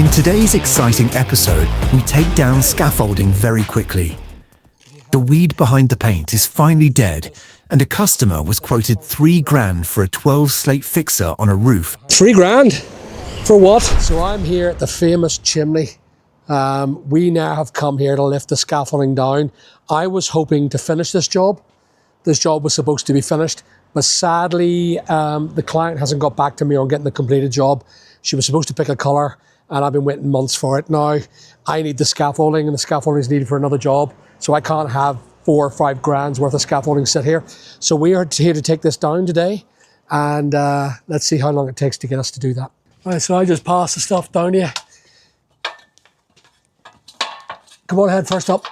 In today's exciting episode, we take down scaffolding very quickly. The weed behind the paint is finally dead, and a customer was quoted $3,000 for a 12 slate fixer on a roof. $3,000? For what? So I'm here at the famous chimney. We now have come here to lift the scaffolding down. I was hoping to finish this job. This job was supposed to be finished, but sadly, the client hasn't got back to me on getting the completed job. She was supposed to pick a colour, and I've been waiting months for it. Now, I need the scaffolding, and the scaffolding is needed for another job, so I can't have 4 or 5 grand's worth of scaffolding sit here. So we are here to take this down today, and let's see how long it takes to get us to do that. All right, so I just pass the stuff down here. Come on ahead, first up.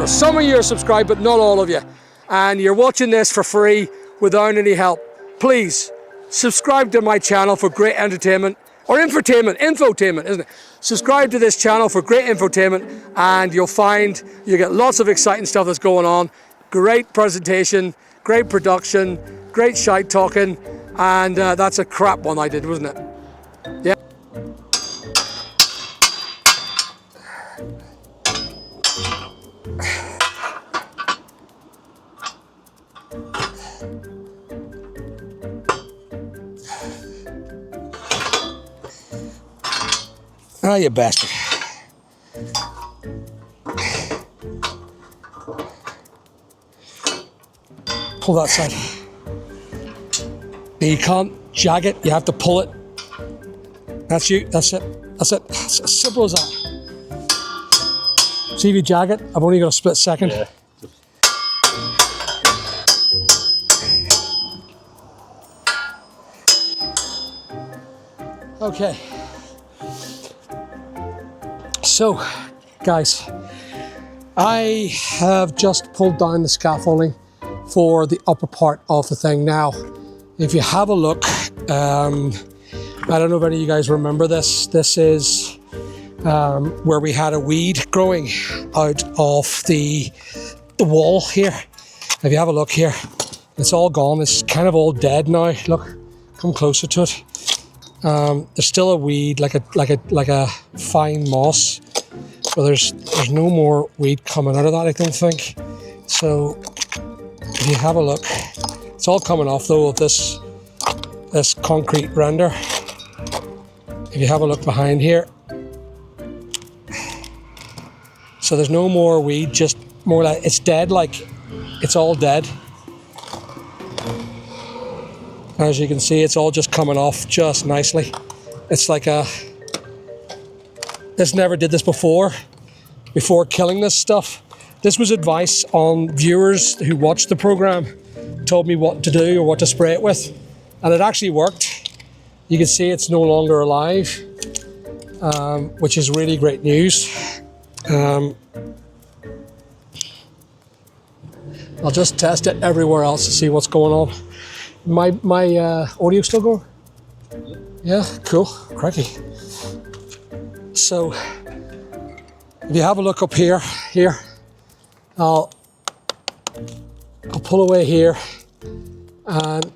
Some of you are subscribed, but not all of you. And you're watching this for free without any help. Please, subscribe to my channel for great entertainment, or infotainment, isn't it? Subscribe to this channel for great infotainment, and you'll find you get lots of exciting stuff that's going on. Great presentation, great production, great shite talking, and that's a crap one I did, wasn't it? Yeah. Ah, you bastard. Pull that side. You can't jag it, you have to pull it. That's you, that's it. That's it. It's as simple as that. See if you jag it, I've only got a split second. Yeah. Okay. So, guys, I have just pulled down the scaffolding for the upper part of the thing. Now, if you have a look, I don't know if any of you guys remember this. This is where we had a weed growing out of the wall here. If you have a look here, it's all gone. It's kind of all dead now. Look, come closer to it. There's still a weed, like a fine moss, but there's no more weed coming out of that, I don't think. So if you have a look, it's all coming off though of this concrete render. If you have a look behind here, so there's no more weed, just more like it's dead, like it's all dead. As you can see, it's all just coming off just nicely. It's like this never did this before killing this stuff. This was advice on viewers who watched the program, told me what to do or what to spray it with, and it actually worked. You can see it's no longer alive, which is really great news. I'll just test it everywhere else to see what's going on. My audio still going? Yeah, cool, cracky. So if you have a look up here, I'll pull away here, and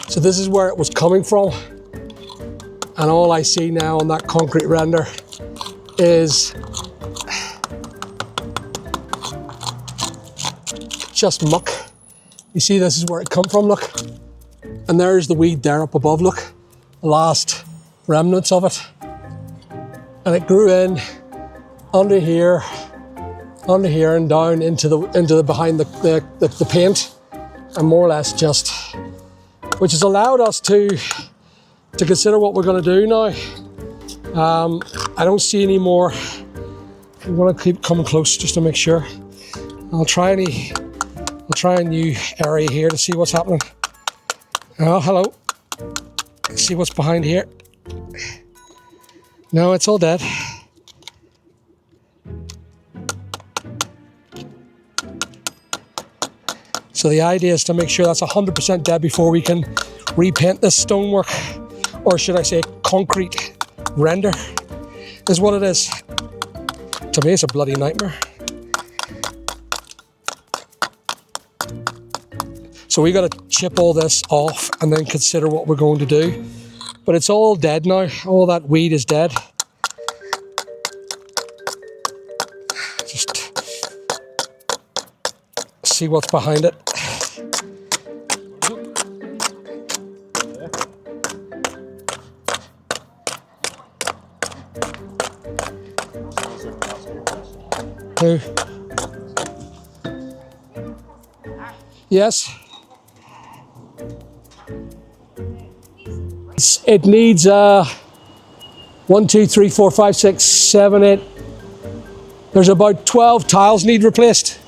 so this is where it was coming from, and all I see now on that concrete render is just muck. You see, this is where it come from, look, and there's the weed there up above, look, the last remnants of it, and it grew in under here and down into the behind the paint, and more or less just, which has allowed us to consider what we're going to do now. I don't see any more. I'm going to keep coming close just to make sure. I'll try a new area here to see what's happening. Oh, hello. Let's see what's behind here. No, it's all dead. So the idea is to make sure that's 100% dead before we can repaint this stonework, or should I say concrete render, is what it is. To me, it's a bloody nightmare. So we got to chip all this off and then consider what we're going to do. But it's all dead now. All that weed is dead. Just see what's behind it. Who? Yes. It needs 1, 2, 3, 4, 5, 6, 7, 8. There's about 12 tiles need replaced.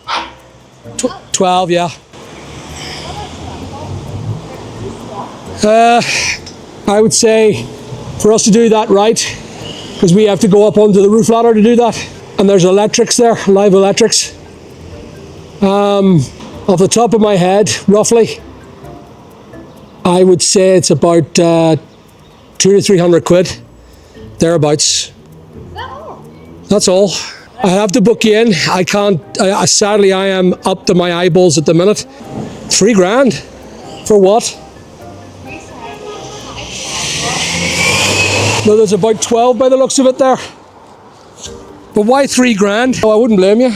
12, yeah. I would say for us to do that right, because we have to go up onto the roof ladder to do that, and there's electrics there, live electrics. Off the top of my head, roughly, I would say it's about 200 to 300 quid, thereabouts. Is that all? That's all. I have to book you in. I can't, sadly I am up to my eyeballs at the minute. 3 grand? For what? No, there's about 12 by the looks of it there. But why 3 grand? Oh, I wouldn't blame you.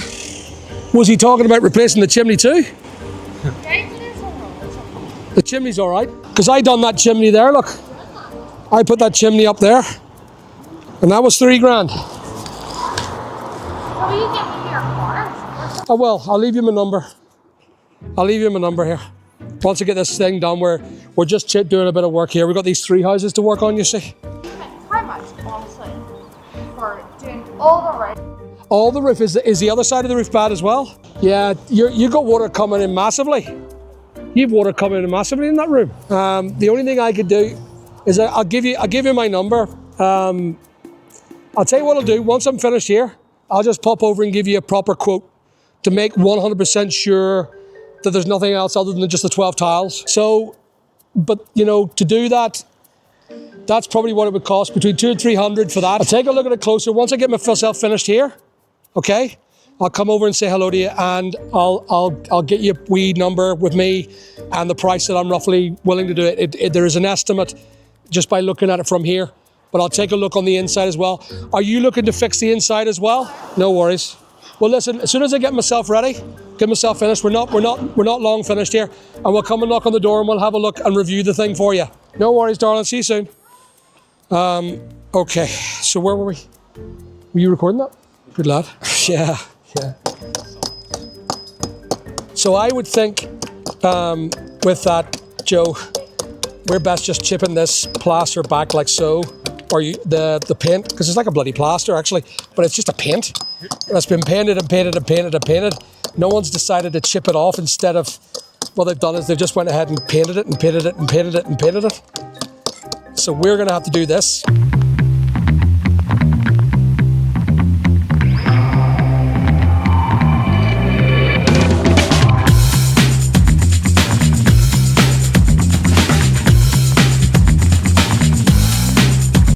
Was he talking about replacing the chimney too? The chimney's all right, because I done that chimney there, look. I put that chimney up there, and that was 3 grand. So will you get me your quarters? Oh well, I'll leave you my number. I'll leave you my number here. Once I get this thing done, we're just doing a bit of work here. We've got these 3 houses to work on, you see. How much, honestly, for doing all the roof? All the roof, is the other side of the roof bad as well? Yeah, you got water coming in massively. You've water coming in massively in that room. The only thing I could do is I'll give you my number. I'll tell you what I'll do. Once I'm finished here, I'll just pop over and give you a proper quote to make 100% sure that there's nothing else other than just the 12 tiles. So, but you know, to do that, that's probably what it would cost, between 200 and 300 for that. I'll take a look at it closer once I get myself finished here. Okay, I'll come over and say hello to you, and I'll get you a weed number with me and the price that I'm roughly willing to do it. There is an estimate just by looking at it from here, but I'll take a look on the inside as well. Are you looking to fix the inside as well? No worries. Well, listen, as soon as I get myself ready, get myself finished, we're not long finished here, and we'll come and knock on the door and we'll have a look and review the thing for you. No worries, darling. See you soon. Okay, so where were we? Were you recording that? Good lad. Yeah. So I would think with that, Joe, we're best just chipping this plaster back like so, or the paint, because it's like a bloody plaster actually, but it's just a paint. It's been painted and painted and painted and painted. No one's decided to chip it off. Instead of, what they've done is they've just went ahead and painted it and painted it and painted it and painted it. So we're gonna have to do this.